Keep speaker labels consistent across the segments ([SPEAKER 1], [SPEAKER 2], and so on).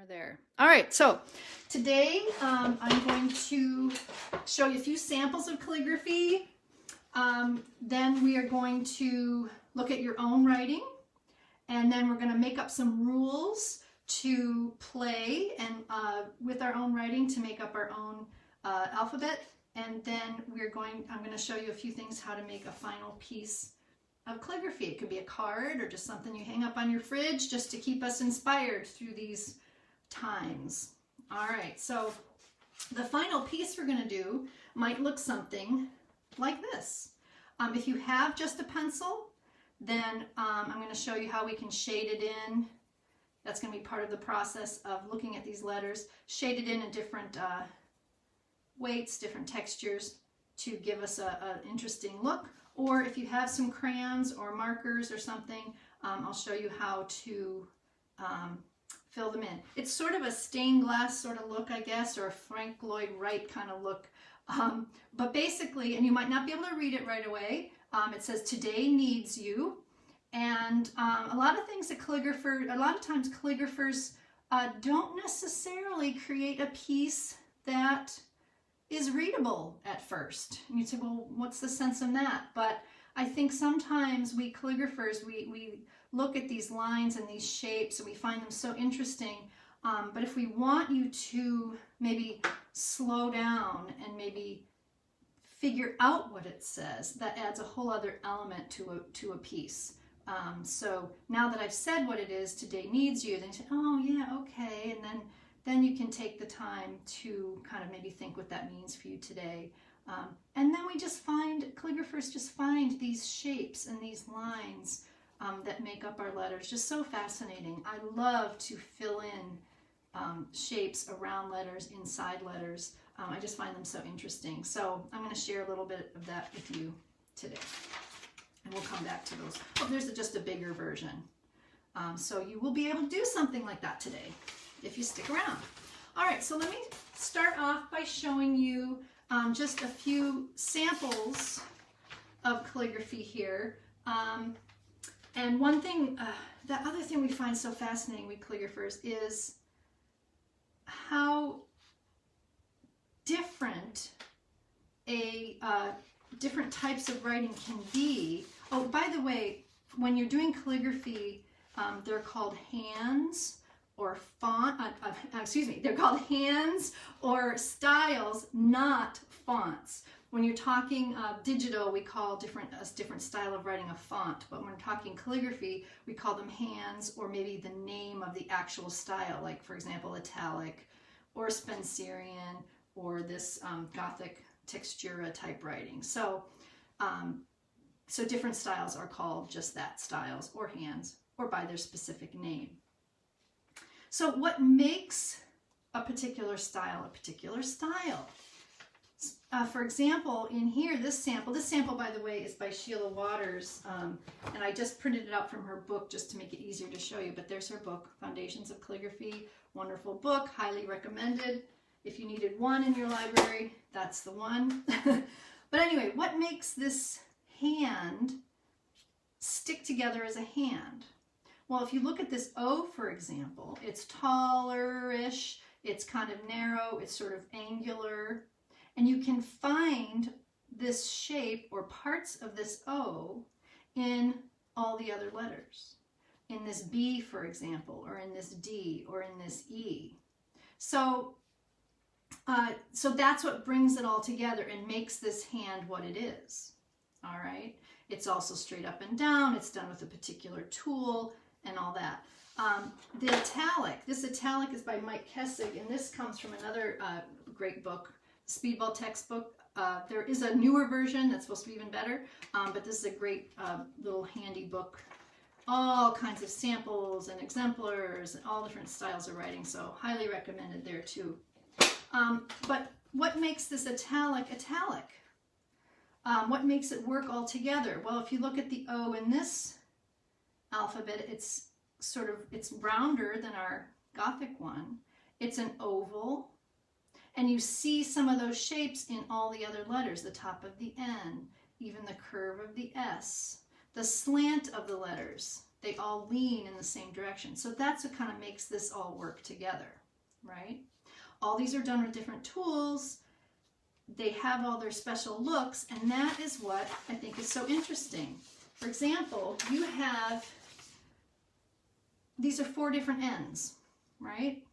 [SPEAKER 1] There. All right, so today I'm going to show you a few samples of calligraphy. Then we are going to look at your own writing, and then we're going to make up some rules to play and with our own writing to make up our own alphabet. And then I'm going to show you a few things how to make a final piece of calligraphy. It could be a card or just something you hang up on your fridge just to keep us inspired through these times. All right, so the final piece we're going to do might look something like this. If you have just a pencil, then I'm going to show you how we can shade it in. That's going to be part of the process of looking at these letters. Shade it in different weights, different textures to give us an interesting look. Or if you have some crayons or markers or something, I'll show you how to fill them in. It's sort of a stained glass sort of look, I guess, or a Frank Lloyd Wright kind of look. But basically, and you might not be able to read it right away, it says today needs you. And a lot of times calligraphers don't necessarily create a piece that is readable at first. And you'd say, well, what's the sense in that? But I think sometimes we calligraphers, we look at these lines and these shapes and we find them so interesting. But if we want you to maybe slow down and maybe figure out what it says, that adds a whole other element to a piece. So now that I've said what it is, today needs you, then you say, oh yeah, okay, and then you can take the time to kind of maybe think what that means for you today. And then calligraphers just find these shapes and these lines that make up our letters. Just so fascinating. I love to fill in shapes around letters, inside letters. I just find them so interesting. So I'm going to share a little bit of that with you today. And we'll come back to those. Oh, there's just a bigger version. So you will be able to do something like that today if you stick around. All right, so let me start off by showing you just a few samples of calligraphy here. And one thing, the other thing we find so fascinating with calligraphers is how different different types of writing can be. Oh, by the way, when you're doing calligraphy, they're called hands or they're called hands or styles, not fonts. When you're talking digital, we call a different style of writing a font, but when we're talking calligraphy, we call them hands or maybe the name of the actual style, like for example, italic or Spencerian or this Gothic textura type writing. So different styles are called just that, styles or hands or by their specific name. So what makes a particular style a particular style? For example, in here, this sample, by the way, is by Sheila Waters, and I just printed it out from her book just to make it easier to show you, but there's her book, Foundations of Calligraphy. Wonderful book, highly recommended. If you needed one in your library, that's the one. But anyway, what makes this hand stick together as a hand? Well, if you look at this O, for example, it's taller-ish, it's kind of narrow, it's sort of angular, and you can find this shape or parts of this O in all the other letters. In this B, for example, or in this D, or in this E. So that's what brings it all together and makes this hand what it is. All right? It's also straight up and down, it's done with a particular tool, and all that. This italic is by Mike Kessig, and this comes from another great book, Speedball textbook. There is a newer version that's supposed to be even better, but this is a great little handy book. All kinds of samples and exemplars and all different styles of writing, so highly recommended there too. But what makes this italic italic? What makes it work all together? Well, if you look at the O in this alphabet, it's rounder than our Gothic one. It's an oval, and you see some of those shapes in all the other letters, the top of the N, even the curve of the S, the slant of the letters. they all lean in the same direction. So that's what kind of makes this all work together, right? All these are done with different tools. They have all their special looks, and that is what I think is so interesting. For example, you have, these are 4 different N's, right?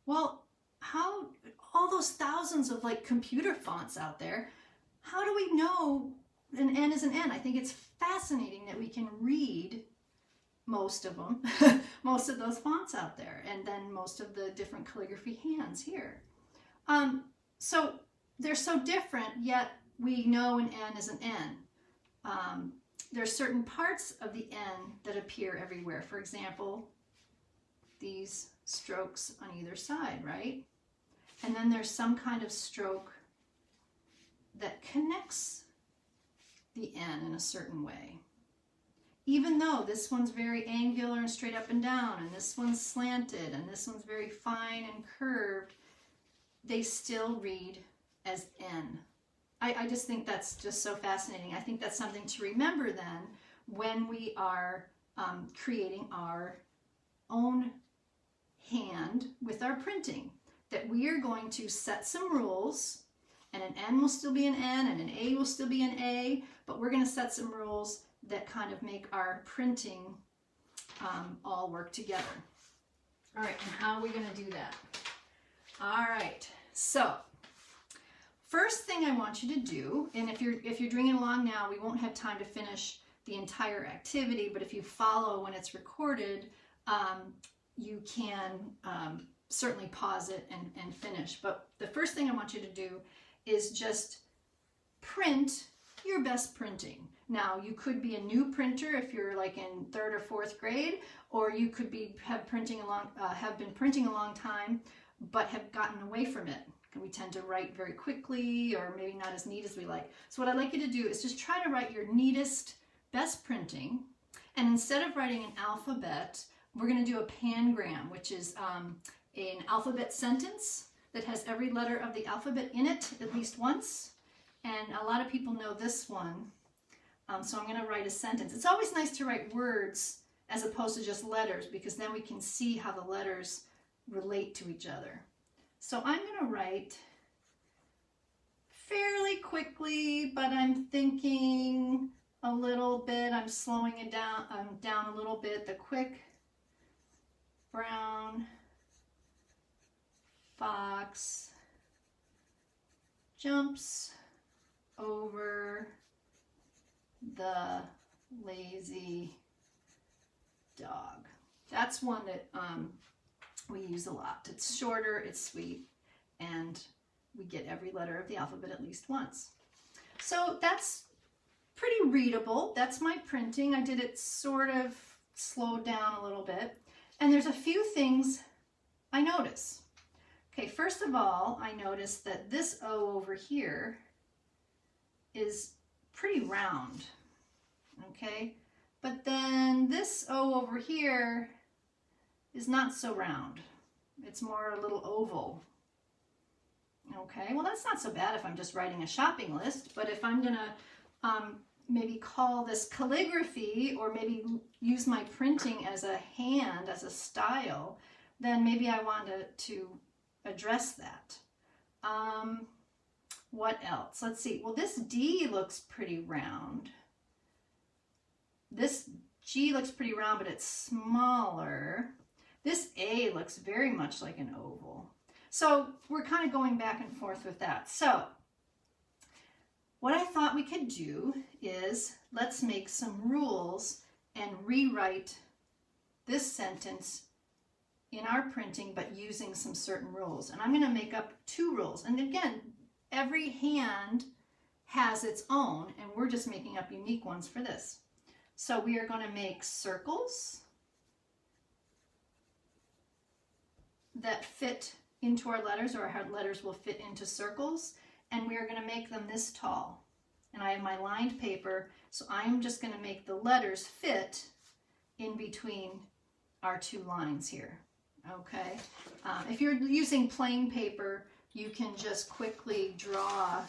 [SPEAKER 1] Well, how, all those thousands of like computer fonts out there, how do we know an N is an N? I think it's fascinating that we can read most of them, most of those fonts out there, and then most of the different calligraphy hands here. So they're so different, yet we know an N is an N. There's certain parts of the N that appear everywhere. For example, these strokes on either side, right? And then there's some kind of stroke that connects the N in a certain way. Even though this one's very angular and straight up and down, and this one's slanted, and this one's very fine and curved, they still read as N. I just think that's just so fascinating. I think that's something to remember then when we are creating our own hand with our printing, that we are going to set some rules, and an N will still be an N and an A will still be an A, but we're going to set some rules that kind of make our printing all work together. All right, and how are we going to do that? All right, so first thing I want you to do, and if you're doing it along now, we won't have time to finish the entire activity, but if you follow when it's recorded, you can certainly pause it and finish. But the first thing I want you to do is just print your best printing. Now, you could be a new printer if you're like in 3rd or 4th grade, or you could have been printing a long time, but have gotten away from it. We tend to write very quickly, or maybe not as neat as we like. So what I'd like you to do is just try to write your neatest, best printing, and instead of writing an alphabet, we're going to do a pangram, which is an alphabet sentence that has every letter of the alphabet in it at least once. And a lot of people know this one. So I'm going to write a sentence. It's always nice to write words as opposed to just letters, because then we can see how the letters relate to each other. So I'm going to write fairly quickly, but I'm thinking a little bit. I'm slowing it down a little bit. The quick brown fox jumps over the lazy dog. That's one that we use a lot. It's shorter, it's sweet, and we get every letter of the alphabet at least once. So that's pretty readable. That's my printing. I did it sort of slowed down a little bit. And there's a few things I notice. Okay, first of all, I noticed that this O over here is pretty round, okay? But then this O over here is not so round. It's more a little oval. Okay, well that's not so bad if I'm just writing a shopping list, but if I'm gonna maybe call this calligraphy, or maybe use my printing as a hand, as a style, then maybe I want to address that. What else? Let's see. Well, this D looks pretty round. This G looks pretty round, but it's smaller. This A looks very much like an oval. So we're kind of going back and forth with that. So what I thought we could do is let's make some rules and rewrite this sentence in our printing, but using some certain rules. And I'm going to make up 2 rules. And again, every hand has its own, and we're just making up unique ones for this. So we are going to make circles that fit into our letters, or our letters will fit into circles, and we are going to make them this tall. And I have my lined paper, so I'm just going to make the letters fit in between our 2 lines here. Okay, if you're using plain paper, you can just quickly draw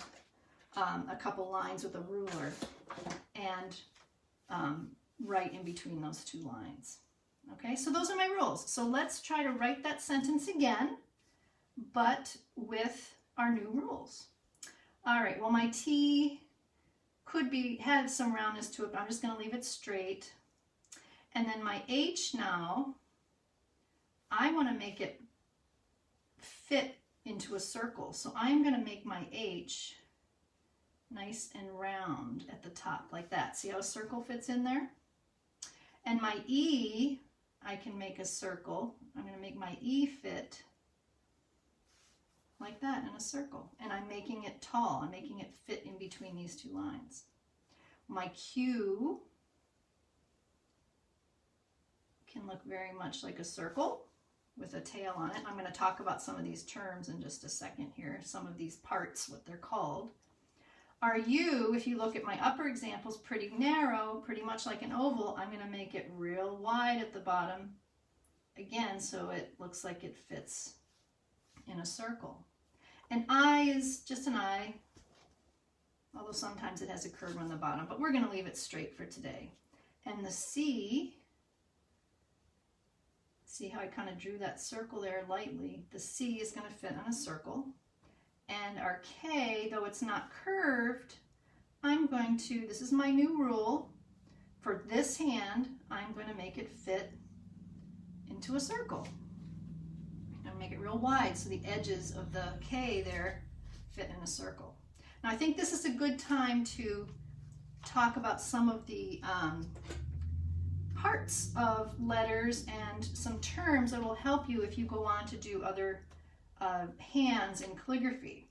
[SPEAKER 1] a couple lines with a ruler and right in between those two lines. Okay, so those are my rules. So let's try to write that sentence again, but with our new rules. All right, well, my T could have some roundness to it, but I'm just going to leave it straight. And then my H now, I want to make it fit into a circle. So I'm going to make my H nice and round at the top like that. See how a circle fits in there? And my E, I can make a circle. I'm going to make my E fit like that in a circle. And I'm making it tall. I'm making it fit in between these two lines. My Q can look very much like a circle with a tail on it. I'm going to talk about some of these terms in just a second here, some of these parts, what they're called. Our U, if you look at my upper examples, pretty narrow, pretty much like an oval. I'm going to make it real wide at the bottom, again, so it looks like it fits in a circle. An I is just an I, although sometimes it has a curve on the bottom, but we're going to leave it straight for today. And the C, see how I kind of drew that circle there lightly? The C is going to fit on a circle. And our K, though it's not curved, I'm going to, this is my new rule, for this hand, I'm going to make it fit into a circle. I'm going to make it real wide so the edges of the K there fit in a circle. Now I think this is a good time to talk about some of the parts of letters and some terms that will help you if you go on to do other hands in calligraphy.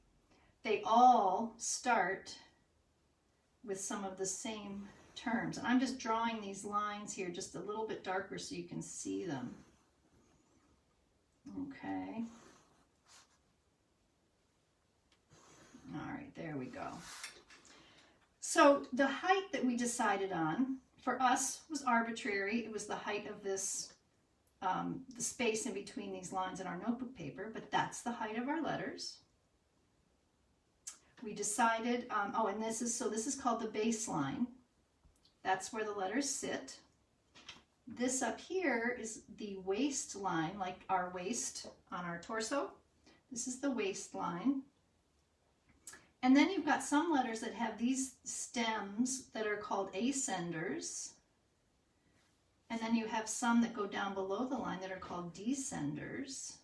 [SPEAKER 1] They all start with some of the same terms. And I'm just drawing these lines here just a little bit darker so you can see them. Okay. All right, there we go. So the height that we decided on for us was arbitrary. It was the height of this the space in between these lines in our notebook paper, but that's the height of our letters. We decided, oh, and this is called the baseline. That's where the letters sit. This up here is the waistline, like our waist on our torso. This is the waistline. And then you've got some letters that have these stems that are called ascenders. And then you have some that go down below the line that are called descenders.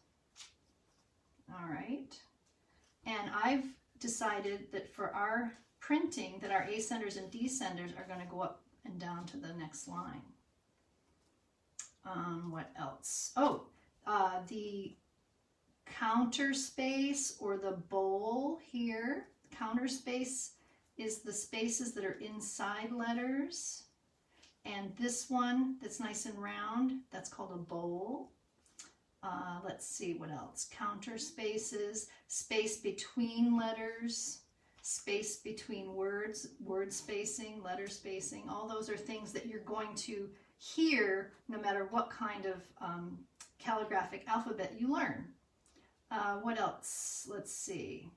[SPEAKER 1] All right. And I've decided that for our printing that our ascenders and descenders are going to go up and down to the next line. What else? Oh, the counter space or the bowl here. Counter space is the spaces that are inside letters. And this one that's nice and round, that's called a bowl. Let's see what else. Counter spaces, space between letters, space between words, word spacing, letter spacing. All those are things that you're going to hear no matter what kind of calligraphic alphabet you learn. What else? Let's see.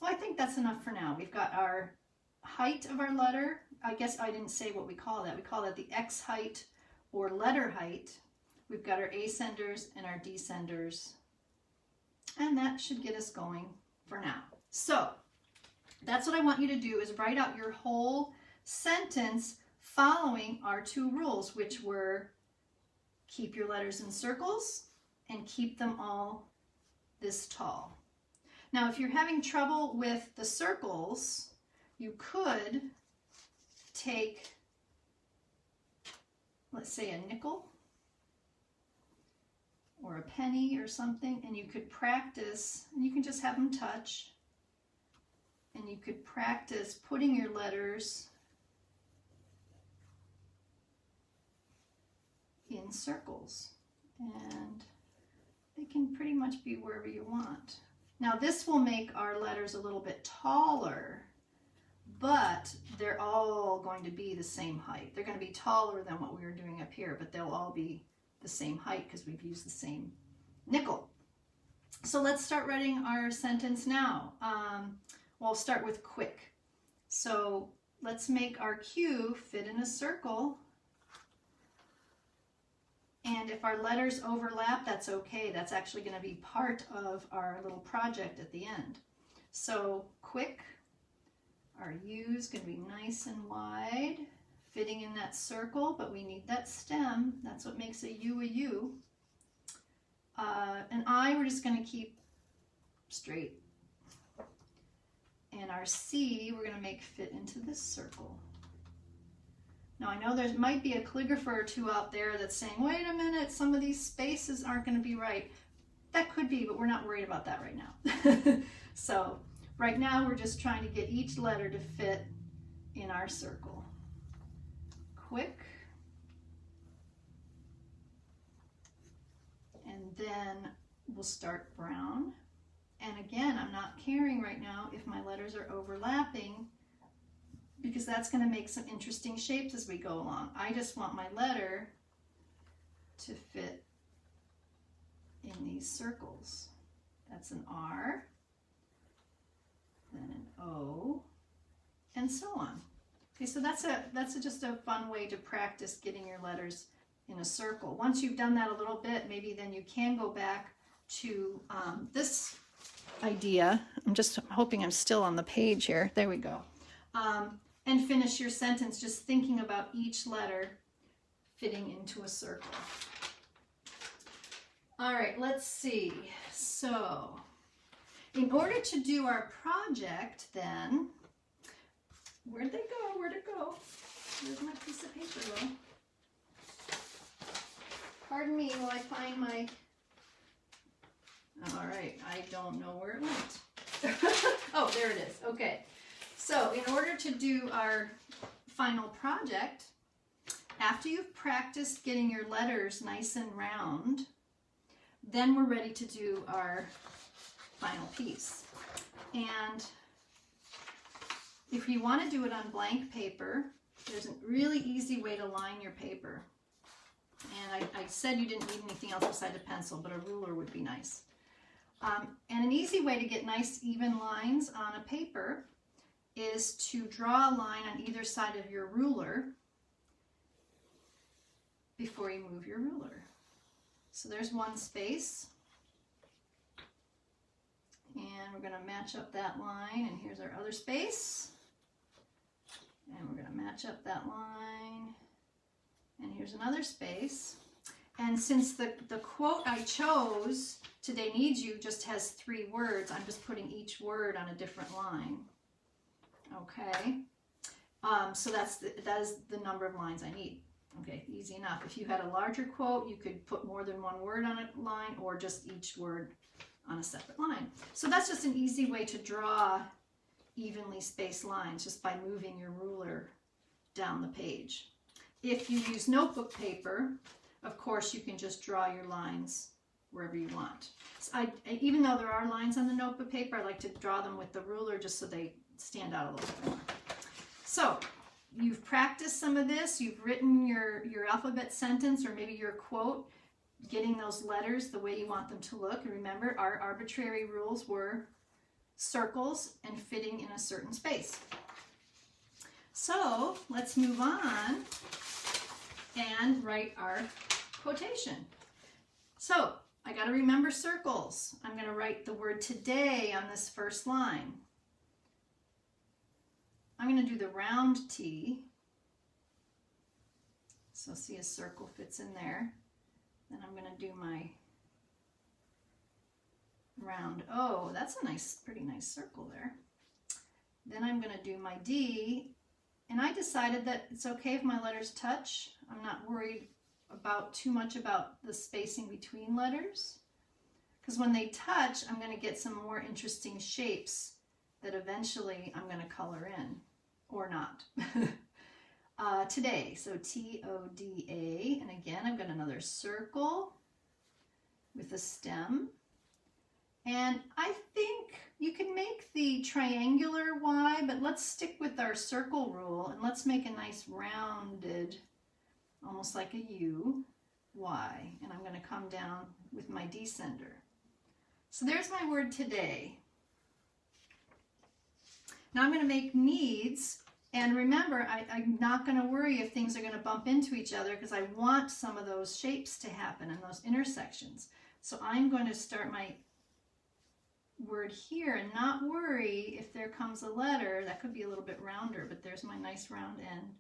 [SPEAKER 1] Well, I think that's enough for now. We've got our height of our letter. I guess I didn't say what we call that. We call that the X height or letter height. We've got our ascenders and our descenders. And that should get us going for now. So that's what I want you to do, is write out your whole sentence following our two rules, which were keep your letters in circles and keep them all this tall. Now, if you're having trouble with the circles, you could take, let's say, a nickel or a penny or something, and you could practice, and you can just have them touch, and you could practice putting your letters in circles, and they can pretty much be wherever you want. Now this will make our letters a little bit taller, but they're all going to be the same height. They're going to be taller than what we were doing up here, but they'll all be the same height because we've used the same nickel. So let's start writing our sentence now. Well, I'll start with quick. So let's make our Q fit in a circle And if our letters overlap, that's okay. That's actually going to be part of our little project at the end. So quick, our U is going to be nice and wide, fitting in that circle, but we need that stem. That's what makes a U a U. An I, we're just going to keep straight. And our C, we're going to make fit into this circle. Now I know there might be a calligrapher or two out there that's saying, wait a minute, some of these spaces aren't going to be right. That could be, but we're not worried about that right now. So right now we're just trying to get each letter to fit in our circle. Quick. And then we'll start brown. And again, I'm not caring right now if my letters are overlapping, because that's going to make some interesting shapes as we go along. I just want my letter to fit in these circles. That's an R, then an O, and so on. Okay, so that's just a fun way to practice getting your letters in a circle. Once you've done that a little bit, maybe then you can go back to this idea. I'm just hoping I'm still on the page here. There we go. And finish your sentence just thinking about each letter fitting into a circle. All right, let's see. So in order to do our project then, where'd they go? Where'd it go? Where's my piece of paper go? Pardon me while I find my... All right, I don't know where it went. Oh, there it is. Okay. So in order to do our final project, after you've practiced getting your letters nice and round, then we're ready to do our final piece. And if you want to do it on blank paper, there's a really easy way to line your paper. And I said you didn't need anything else besides a pencil, but a ruler would be nice. And an easy way to get nice even lines on a paper is to draw a line on either side of your ruler before you move your ruler. So there's one space, and we're going to match up that line, and here's our other space, and we're going to match up that line, and here's another space. And since the quote I chose, "Today Needs You," just has 3 words, I'm just putting each word on a different line. Okay, so that is the number of lines I need. Okay, easy enough. If you had a larger quote, you could put more than one word on a line, or just each word on a separate line. So that's just an easy way to draw evenly spaced lines, just by moving your ruler down the page. If you use notebook paper, of course you can just draw your lines wherever you want. So even though there are lines on the notebook paper, I like to draw them with the ruler just so they stand out a little bit more. So you've practiced some of this, you've written your alphabet sentence, or maybe your quote, getting those letters the way you want them to look. And remember, our arbitrary rules were circles and fitting in a certain space. So let's move on and write our quotation. So I got to remember circles. I'm going to write the word today on this first line. I'm going to do the round T. So see, a circle fits in there. Then I'm going to do my round O. That's a nice, pretty nice circle there. Then I'm going to do my D. And I decided that it's okay if my letters touch. I'm not worried too much about the spacing between letters, because when they touch, I'm going to get some more interesting shapes that eventually I'm going to color in, or not. Today, so T-O-D-A, and again I've got another circle with a stem, and I think you can make the triangular Y, but let's stick with our circle rule, and let's make a nice rounded, almost like a U, Y, and I'm going to come down with my descender. So there's my word today. Now I'm going to make needs, And remember, I'm not going to worry if things are going to bump into each other because I want some of those shapes to happen and those intersections. So I'm going to start my word here and not worry if there comes a letter. That could be a little bit rounder, but there's my nice round end.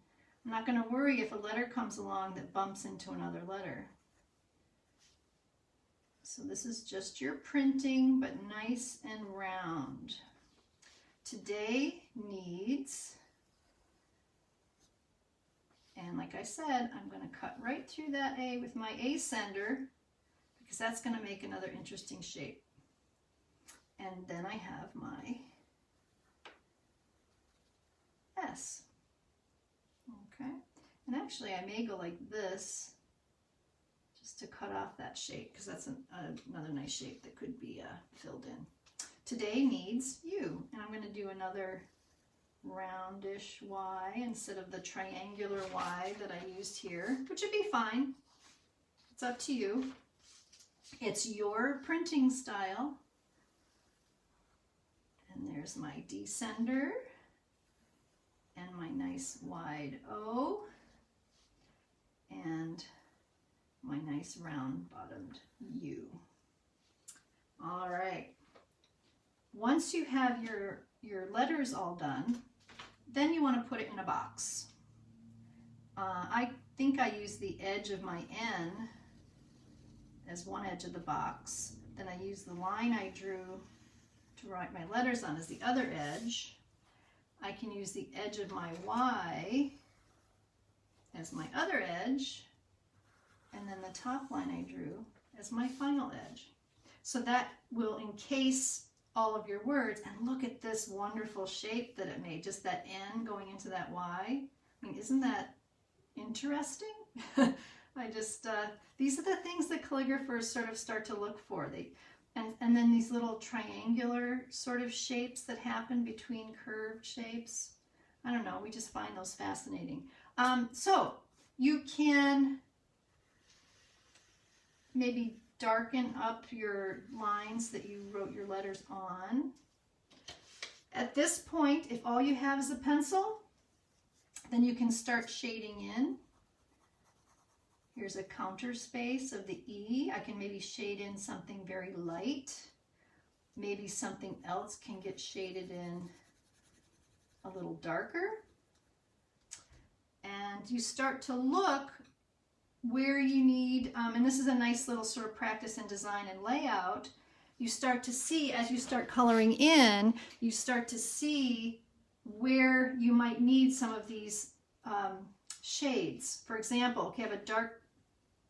[SPEAKER 1] I'm not going to worry if a letter comes along that bumps into another letter. So this is just your printing, but nice and round. Today needs, and like I said, I'm going to cut right through that A with my A sender because that's going to make another interesting shape. And then I have my S. Okay, and actually I may go like this just to cut off that shape because that's another nice shape that could be filled in. Today needs U, and I'm going to do another roundish Y instead of the triangular Y that I used here, which would be fine. It's up to you. It's your printing style. And there's my descender and my nice wide O and my nice round bottomed U. All right. Once you have your letters all done, then you want to put it in a box. I think I use the edge of my N as one edge of the box. Then I use the line I drew to write my letters on as the other edge. I can use the edge of my Y as my other edge, and then the top line I drew as my final edge. So that will encase all of your words, and look at this wonderful shape that it made, just that N going into that Y. I mean, isn't that interesting? These are the things that calligraphers sort of start to look for. And then these little triangular sort of shapes that happen between curved shapes. I don't know, we just find those fascinating. So you can maybe darken up your lines that you wrote your letters on. At this point, if all you have is a pencil, then you can start shading in. Here's a counter space of the E. I can maybe shade in something very light. Maybe something else can get shaded in a little darker. And you start to look where you need, and this is a nice little sort of practice in design and layout. You start to see, as you start coloring in, you start to see where you might need some of these shades. For example, okay, I have a dark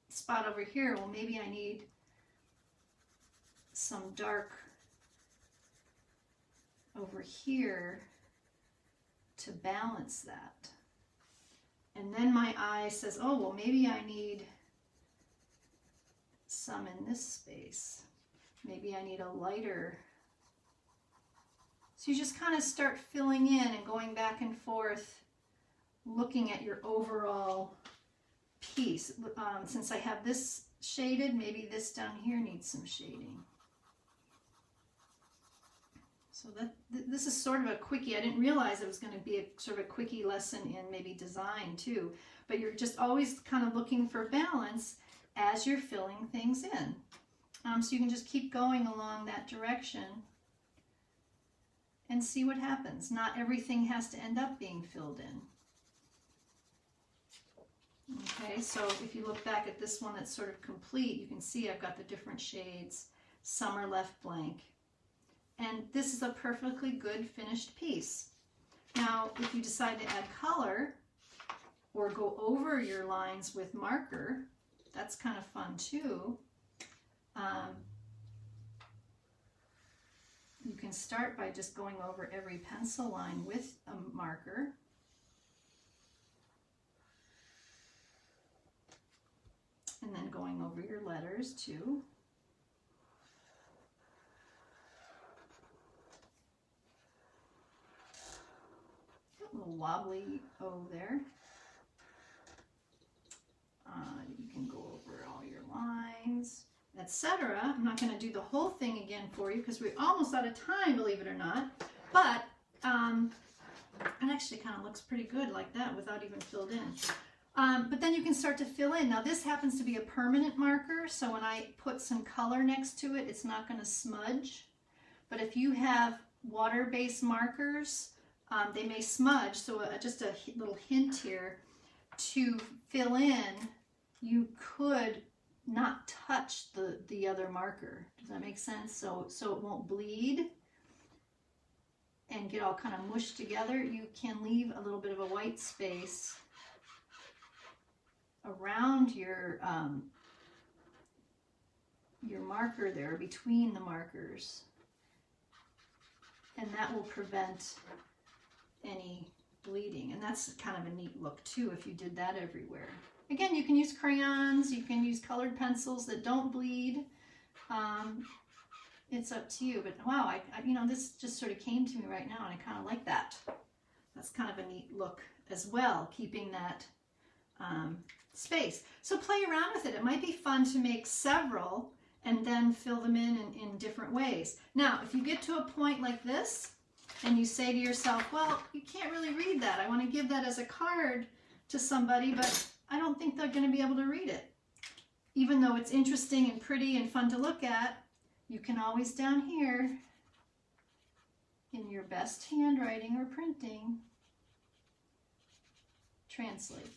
[SPEAKER 1] spot over here. Well, maybe I need some dark over here to balance that. And then my eye says, oh, well, maybe I need some in this space. Maybe I need a lighter. So you just kind of start filling in and going back and forth, looking at your overall piece. Since I have this shaded, maybe this down here needs some shading. So this is sort of a quickie. I didn't realize it was going to be a sort of a quickie lesson in maybe design too, but you're just always kind of looking for balance as you're filling things in. So you can just keep going along that direction and see what happens. Not everything has to end up being filled in. Okay, so if you look back at this one that's sort of complete, you can see I've got the different shades. Some are left blank. And this is a perfectly good finished piece. Now, if you decide to add color or go over your lines with marker, that's kind of fun too. You can start by just going over every pencil line with a marker. And then going over your letters too. A little wobbly O there. You can go over all your lines, etc. I'm not going to do the whole thing again for you because we're almost out of time, believe it or not. But I That actually kind of looks pretty good like that without even filled in. But then you can start to fill in. Now this happens to be a permanent marker, so when I put some color next to it, it's not going to smudge. But if you have water-based markers, they may smudge, so just a little hint here, to fill in, you could not touch the other marker. Does that make sense? So it won't bleed and get all kind of mushed together. You can leave a little bit of a white space around your marker there, between the markers, and that will prevent any bleeding. And that's kind of a neat look too if you did that everywhere. Again, you can use crayons, you can use colored pencils that don't bleed. It's up to you, but wow, I you know, this just sort of came to me right now, and I kind of like that. That's kind of a neat look as well, keeping that space. So play around with it. It might be fun to make several and then fill them in different ways. Now, if you get to a point like this and you say to yourself, well, you can't really read that. I want to give that as a card to somebody, but I don't think they're going to be able to read it. Even though it's interesting and pretty and fun to look at, you can always down here in your best handwriting or printing, translate.